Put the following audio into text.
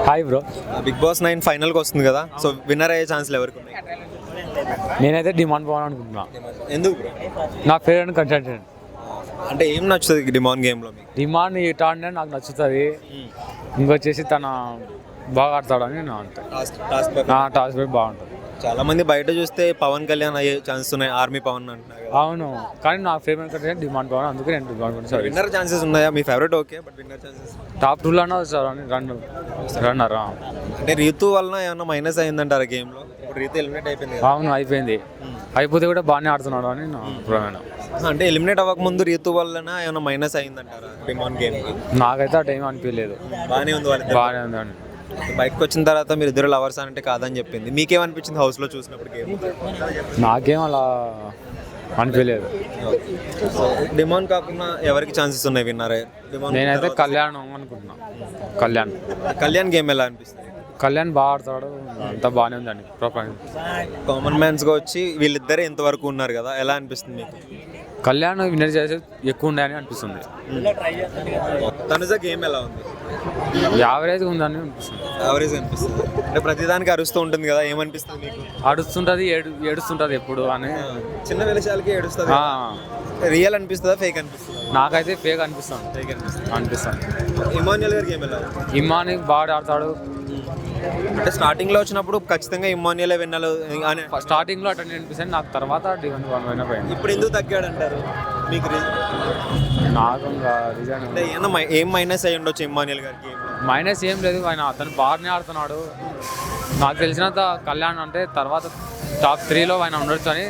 Hi bro. Big boss 9 ఫైనల్కి వస్తుంది కదా, సో విన్నర్ అయ్యే ఛాన్స్లు ఎవరికి ఉన్నాయి? నేనైతే డిమాండ్ పోవాలనుకుంటున్నా. ఎందుకు బ్రో? నా ఫేవరెట్ కంటెంటెంట్. అంటే ఏం నచ్చుతుంది డిమాండ్ గేమ్లో మీకు? డిమాండ్ ఈ టాండే నాకు నచ్చుతుంది. ఇంకొచ్చేసి తన బాగా ఆడతాడని నా అంతే. నా టాస్క్ కూడా బాగుంటుంది. చాలా మంది బయట చూస్తే పవన్ కళ్యాణ్ అయ్యే ఛాన్సెస్ ఉన్నాయి, ఆర్మీ పవన్ అంటున్నారు కదా. అవును, కానీ నా ఫేవరెట్ కంటెంట్ డిమాండ్ పవన్, అందుకే నేను డిమాండ్ పవన్. విన్నర్ ఛాన్సెస్ ఉన్నాయా? మీ favourite okay, but winner chances top 2లోనే వచ్చారు అని రన్నర్. అంటే రీతు వలన ఏమన్నా మైనస్ అయిందంటారా గేమ్లో? ఇప్పుడు రీతు ఎలిమినేట్ అయిపోయింది కదా. అవును, అయిపోయింది. అయిపోతే కూడా బాగానే ఆడుతున్నాడు అని నా అభిప్రాయం. అంటే ఎలిమినేట్ అవ్వకముందు రీతు వలన ఏమన్నా మైనస్ అయిందంటారా డిమాండ్ గేమ్కి? నాకైతే ఆ టైం అనిపించలేదు, బాగానే ఉంది వాళ్ళు. బాగానే ఉంది అని. బయటకు వచ్చిన తర్వాత మీరు ఇద్దరు లవర్స్ అంటే కాదని చెప్పింది. మీకేమనిపించింది హౌస్లో చూసినప్పుడు గేమ్? నాకేం అలా అనిపించలేదు. డిమాండ్ కాకుండా ఎవరికి ఛాన్సెస్ ఉన్నాయి విన్నారే? నేనైతే కళ్యాణ్ అనుకుంటున్నా. కళ్యాణ్ గేమ్ ఎలా అనిపిస్తుంది? కళ్యాణ్ బాగా ఆడతాడు, అంతా బాగానే ఉందండి. కామన్ మ్యాన్స్గా వచ్చి వీళ్ళిద్దరే ఇంతవరకు ఉన్నారు కదా, ఎలా అనిపిస్తుంది మీకు? కళ్యాణ్ విన్నర్ చేసే ఎక్కువ ఉందని అనిపిస్తుంది. తనుజ గేమ్ ఎలా ఉంది? యావరేజ్ ఉందని అనిపిస్తుంది. యావరేజ్ అనిపిస్తుంది. అంటే ప్రతిదానికి అరుస్తూ ఉంటుంది కదా, ఏమనిపిస్తుంది మీకు? అడుస్తుంటుంది, ఏడుస్తుంటుంది ఎప్పుడు అని. చిన్న విషయాలకి ఏడుస్తుంది. రియల్ అనిపిస్తుందా, ఫేక్ అనిపిస్తుందా? నాకైతే ఫేక్ అనిపిస్తుంది. ఫేక్ అనిపిస్తుంది. ఇమాన్యుయల్ గారి గేమ్ ఎలా ఉంది? ఇమ్మాని బాగా ఆడతాడు. అంటే స్టార్టింగ్లో వచ్చినప్పుడు ఖచ్చితంగా ఇమాన్యుయలే విన్నాలు అని స్టార్టింగ్లో అటెండ్ అనిపిస్తుంది, నాకు తర్వాత డివెన్ పోయింది. ఇప్పుడు ఎందుకు తగ్గాడు అంటారు మీకు? నాకు రీజన్ అంటే ఏం మైనస్ అయ్యి ఉండొచ్చు ఇమాన్యుయల్ గారి గేమ్? మైనస్ ఏం లేదు, అతను బాగానే ఆడుతున్నాడు. నాకు తెలిసినంత కళ్యాణ్ అంటే తర్వాత టాప్ 3లో ఆయన ఉండొచ్చు అని